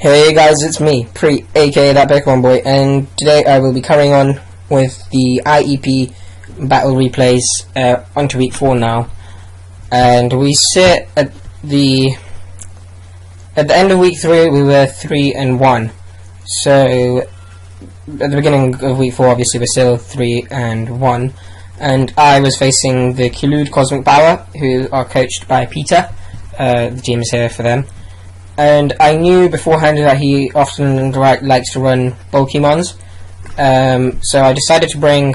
Hey guys, it's me, Pre, aka that Pokemon boy, and today I will be carrying on with the IEP battle replays onto week 4 now. And we sit at the end of week 3 we were 3-1. So at the beginning of week 4 obviously we're still 3-1. And I was facing the Kilud Cosmic Power, who are coached by Peter. The team is here for them. And I knew beforehand that he often likes to run bulky mons, so I decided to bring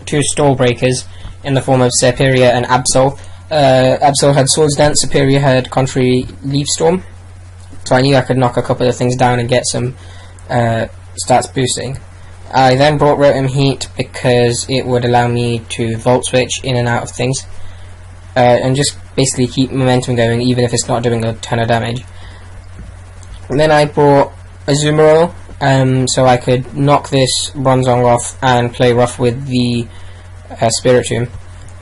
2 stall breakers in the form of Superior and Absol. Absol had Swords Dance, Superior had Contrary Leaf Storm, so I knew I could knock a couple of things down and get some stats boosting. I then brought Rotom Heat because it would allow me to Volt Switch in and out of things, and just basically keep momentum going even if it's not doing a ton of damage. And then I brought Azumarill, so I could knock this Bronzong off and play rough with the Spiritomb.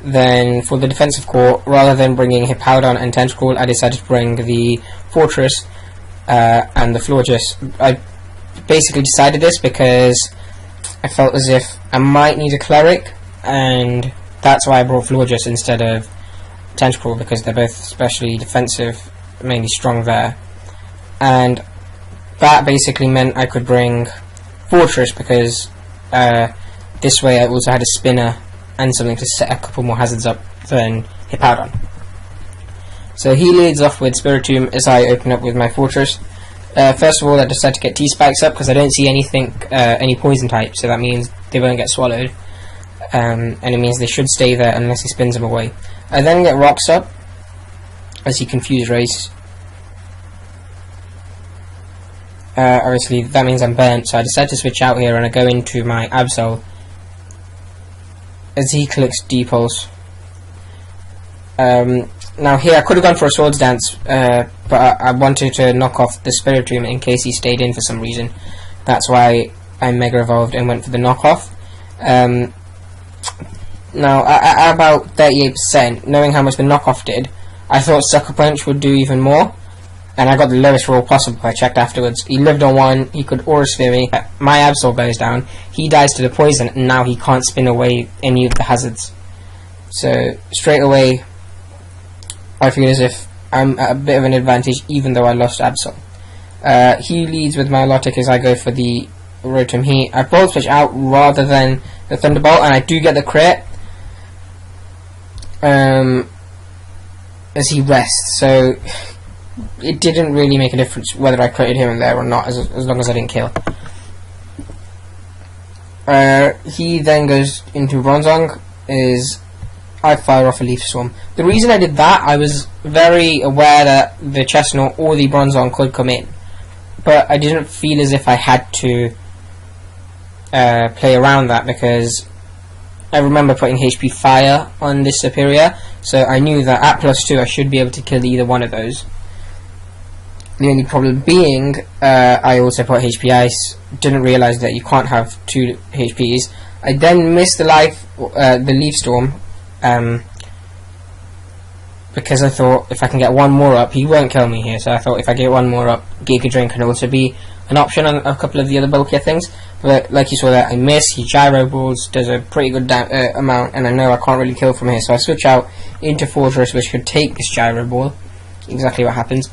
Then for the defensive core, rather than bringing Hippowdon and Tentacruel, I decided to bring the Fortress and the Florges. I basically decided this because I felt as if I might need a Cleric, and that's why I brought Florges instead of Tentacruel, because they're both especially defensive, mainly strong there. And that basically meant I could bring Fortress because this way I also had a spinner and something to set a couple more hazards up than Hippowdon. So he leads off with Spiritomb as I open up with my Fortress. First of all, I decided to get T-Spikes up because I don't see anything, any poison type, so that means they won't get swallowed, and it means they should stay there unless he spins them away. I then get Rocks up as he Confuse Race. Obviously that means I'm burnt, so I decide to switch out here and I go into my Absol as he clicks D-Pulse. Now here I could have gone for a Swords Dance, but I wanted to knock off the Spiritomb in case he stayed in for some reason. That's why I Mega Evolved and went for the knockoff. Now at about 38%, knowing how much the knockoff did, I thought Sucker Punch would do even more. And I got the lowest roll possible. I checked afterwards. He lived on 1, he could Aura Sphere me. My Absol goes down, he dies to the poison, and now he can't spin away any of the hazards. So, straight away, I feel as if I'm at a bit of an advantage, even though I lost Absol. He leads with my Milotic as I go for the Rotom Heat. I Volt Switch out rather than the Thunderbolt, and I do get the crit. As he rests, so it didn't really make a difference whether I critted here and there or not, as long as I didn't kill. He then goes into Bronzong as I fire off a Leaf Storm. The reason I did that, I was very aware that the Chestnut or the Bronzong could come in, but I didn't feel as if I had to play around that, because I remember putting HP Fire on this Superior, so I knew that at +2 I should be able to kill either one of those. The only problem being, I also put HP Ice, didn't realise that you can't have 2 HPs. I then missed the Leaf Storm, because I thought if I can get one more up, he won't kill me here, so I thought if I get one more up, Giga Drain can also be an option on a couple of the other bulkier things. But like you saw there, I miss, he Gyro Balls, does a pretty good amount, and I know I can't really kill from here, so I switch out into Fortress, which could take this Gyro Ball. Exactly what happens.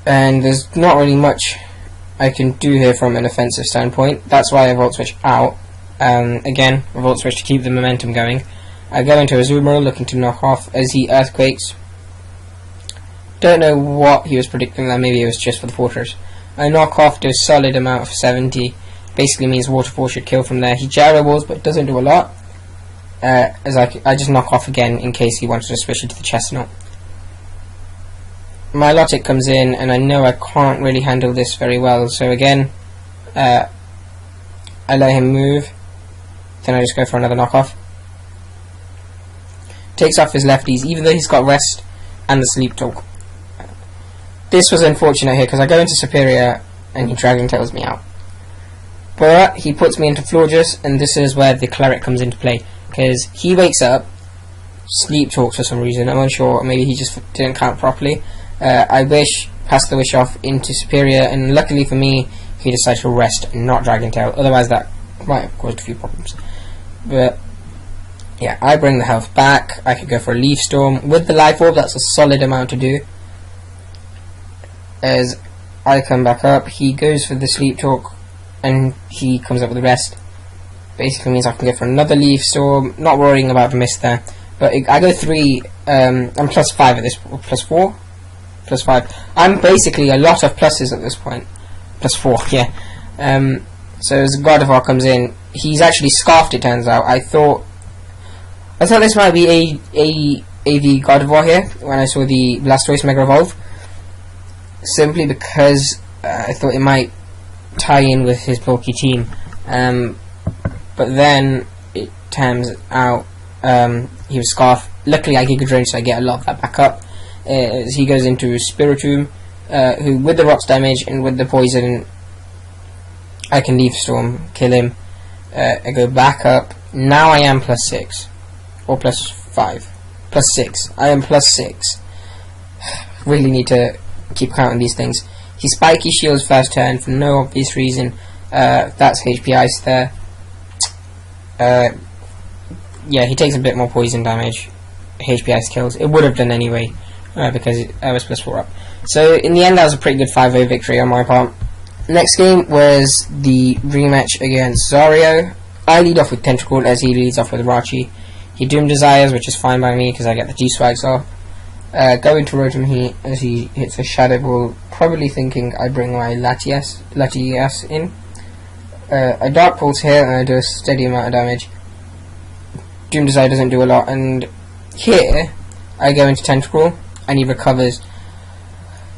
And there's not really much I can do here from an offensive standpoint. That's why I Volt Switch out. Again, I Volt Switch to keep the momentum going. I go into Azumarill looking to knock off as he Earthquakes. Don't know what he was predicting there, maybe it was just for the Fortress. I knock off to a solid amount of 70. Basically means Waterfall should kill from there. He Gyro Balls but doesn't do a lot. As I just knock off again in case he wanted to switch into the Chestnut. My Milotic comes in, and I know I can't really handle this very well, so again, I let him move, then I just go for another knockoff. Takes off his lefties, even though he's got Rest and the Sleep Talk. This was unfortunate here, because I go into Superior, and he Dragon Tails me out. But he puts me into Florges, and this is where the Cleric comes into play, because he wakes up, Sleep Talks for some reason, I'm unsure, maybe he just didn't count properly. I wish pass the wish off into Superior, and luckily for me, he decided to rest and not Dragon Tail. Otherwise, that might have caused a few problems. But yeah, I bring the health back. I could go for a Leaf Storm with the Life Orb. That's a solid amount to do. As I come back up, he goes for the Sleep Talk, and he comes up with the rest. Basically means I can go for another Leaf Storm. Not worrying about the miss there. But I go 3. I'm +5 at this. +4, +5. I'm basically a lot of pluses at this point. +4, yeah. So as Gardevoir comes in, he's actually Scarfed. It turns out. I thought this might be a AV Gardevoir here when I saw the Blastoise Mega Evolve, simply because I thought it might tie in with his bulky team. But then it turns out he was Scarf. Luckily I Giga Drain, so I get a lot of that back up. As he goes into Spiritomb, who with the Rocks damage and with the poison, I can Leaf Storm, kill him. I go back up. Now I am +6. Or +5. +6. I am +6. Really need to keep counting these things. He Spiky Shields first turn for no obvious reason. That's HP Ice there. Yeah, he takes a bit more poison damage. HP Ice kills. It would have done anyway, because I was +4 up. So in the end, that was a pretty good 5-0 victory on my part. Next game was the rematch against Zario. I lead off with Tentacle as he leads off with Rachi. He Doom Desires, which is fine by me because I get the G-Swags off. Go into Rotom Heat as he hits a Shadow Ball, probably thinking I bring my Latias in. I Dark Pulse here and I do a steady amount of damage. Doom Desire doesn't do a lot, and here I go into Tentacle and he recovers.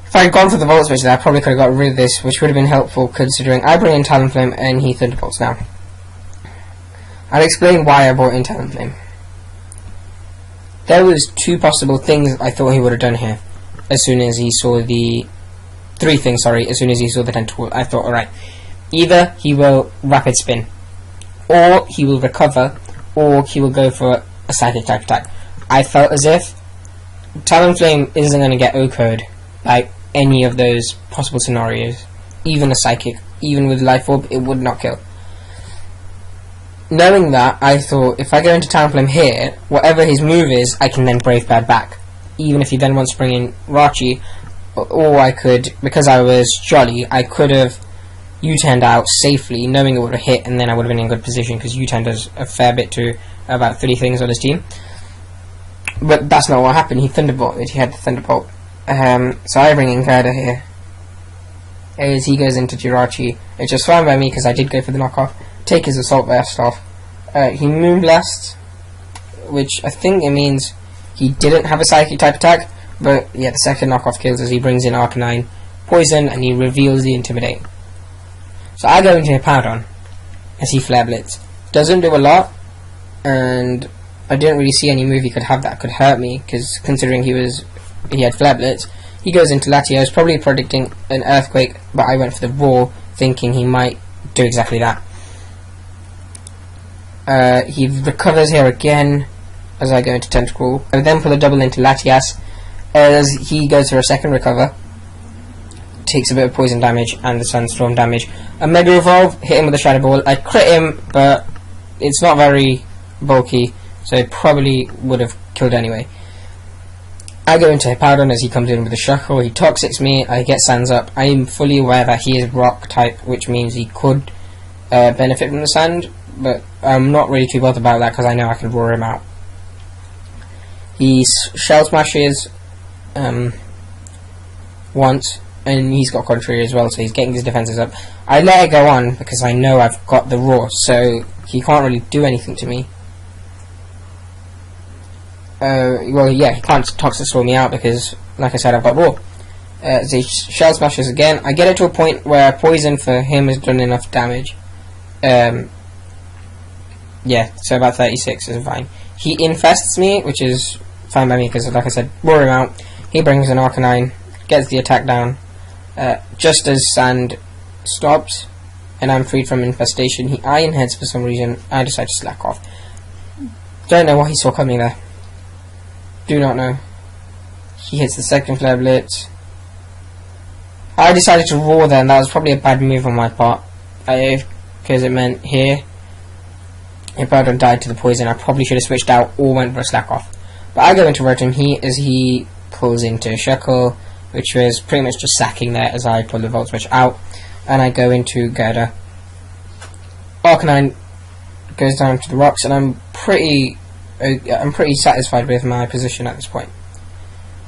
If I had gone for the Volt Switch there, I probably could have got rid of this, which would have been helpful considering I bring in Talonflame and he Thunderbolts now. I'll explain why I brought in Talonflame. There was 2 possible things I thought he would have done here. As soon as he saw the... 3 things, sorry, as soon as he saw the Tentacle. I thought, alright, either he will Rapid Spin, or he will recover, or he will go for a Psychic type attack. I felt as if Talonflame isn't going to get O-Code by any of those possible scenarios. Even a Psychic, even with Life Orb, it would not kill. Knowing that, I thought if I go into Talonflame here, whatever his move is, I can then Brave Bird back. Even if he then wants to bring in Rachi, or I could, because I was Jolly, I could have U-turned out safely, knowing it would have hit, and then I would have been in good position, because U-turn does a fair bit to about 3 things on his team. But that's not what happened. He Thunderbolted. He had the Thunderbolt. So I bring in Gerda here. As he goes into Jirachi, it's just fine by me because I did go for the knockoff. Take his Assault Vest off. He Moonblast, which I think it means he didn't have a Psychic type attack, but yeah, the second knockoff kills as he brings in Arcanine, Poison, and he reveals the Intimidate. So I go into Hippowdon as he Flare Blitz. Doesn't do a lot, and I didn't really see any move he could have that could hurt me, because considering he had Flare Blitz. He goes into Latios, probably predicting an Earthquake, but I went for the Roar, thinking he might do exactly that. He recovers here again as I go into Tentacle. I then pull a double into Latias as he goes for a second recover. Takes a bit of poison damage and the Sunstorm damage. A Mega Evolve, hit him with a Shadow Ball. I crit him, but it's not very bulky, so it probably would have killed anyway. I go into Hippowdon as he comes in with a Shuckle. He Toxics me, I get Sands up. I am fully aware that he is Rock type, which means he could benefit from the Sand, but I'm not really too bothered about that because I know I can roar him out. He Shell Smashes once, and he's got Contrary as well, so he's getting his defenses up. I let it go on because I know I've got the Roar, so he can't really do anything to me. Well, yeah, he can't Toxic Storm me out because, like I said, I've got Roar. So he Shell Smashes again. I get it to a point where Poison for him has done enough damage. Yeah, so about 36 is fine. He Infests me, which is fine by me because, like I said, roar him out. He brings an Arcanine, gets the attack down. Just as Sand stops, and I'm freed from Infestation, he Iron Heads for some reason. I decide to slack off. Don't know what he saw coming there. Do not know. He hits the second Flare Blitz. I decided to roar then. That was probably a bad move on my part, because it meant here, if Bowden died to the poison, I probably should have switched out or went for a slack off. But I go into Rotom Heat as he pulls into Shuckle, which was pretty much just sacking there as I pull the Volt Switch out, and I go into Gerda. Arcanine goes down to the rocks, and I'm pretty satisfied with my position at this point.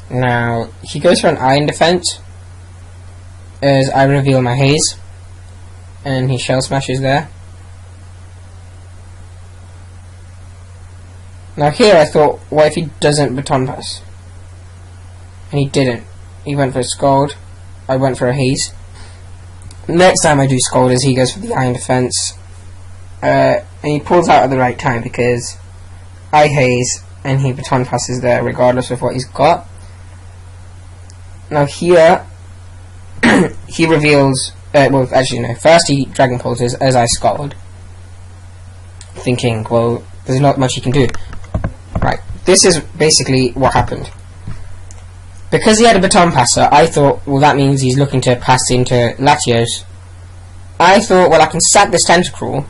Now he goes for an Iron Defense as I reveal my Haze, and he Shell Smashes there. Now here I thought, what if he doesn't Baton Pass? And he didn't. He went for a Scald. I went for a Haze. Next time I do Scald as he goes for the Iron Defense. And he pulls out at the right time because I Haze and he Baton Passes there regardless of what he's got. Now here he reveals, well actually no, first he Dragon Pulses as I Scald, thinking, well, there's not much he can do. Right, this is basically what happened. Because he had a Baton Passer, I thought, well, that means he's looking to pass into Latios. I thought, well, I can sack this Tentacruel,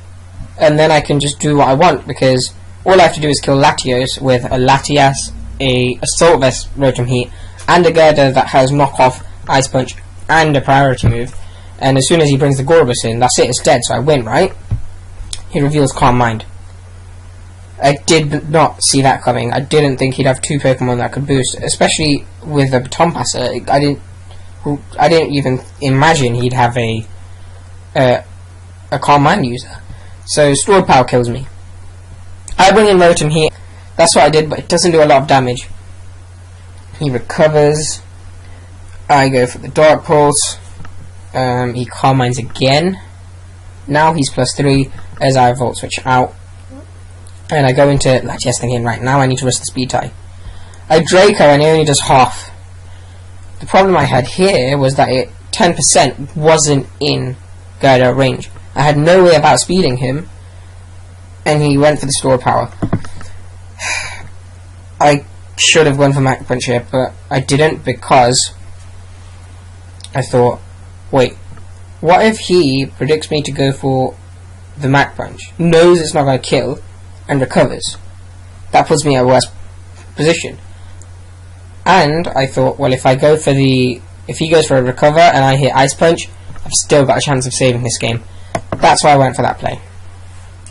and then I can just do what I want, because all I have to do is kill Latios with a Latias, a Assault Vest Rotom Heat, and a Gerda that has Knockoff, Ice Punch, and a priority move. And as soon as he brings the Gorbus in, that's it, it's dead, so I win, right? He reveals Calm Mind. I did not see that coming. I didn't think he'd have two Pokemon that could boost, especially with a Baton Passer. I didn't even imagine he'd have a Calm Mind user. So Stored Power kills me. I bring in Rotom Heat. That's what I did, but it doesn't do a lot of damage. He recovers. I go for the Dark Pulse. He Calm Minds again. Now he's +3 as I Volt Switch out. And I go into Latias thinking, right, now I need to risk the Speed Tie. I Draco and he only does half. The problem I had here was that 10% wasn't in Gyro range. I had no way of outspeeding him, and he went for the Store Power. I should have gone for Mach Punch here, but I didn't because I thought, wait, what if he predicts me to go for the Mach Punch, knows it's not going to kill, and recovers? That puts me at a worse position. And I thought, well, if he goes for a Recover and I hit Ice Punch, I've still got a chance of saving this game. That's why I went for that play.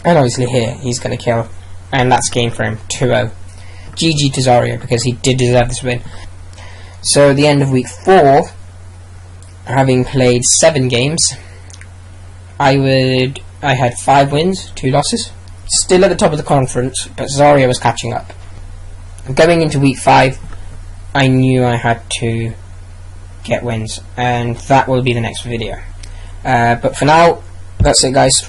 And obviously here, he's going to kill, and that's game for him, 2-0. GG to Zario, because he did deserve this win. So at the end of week 4, having played 7 games, I had 5 wins, 2 losses. Still at the top of the conference, but Zario was catching up. Going into week 5, I knew I had to get wins, and that will be the next video. But for now, that's it, guys.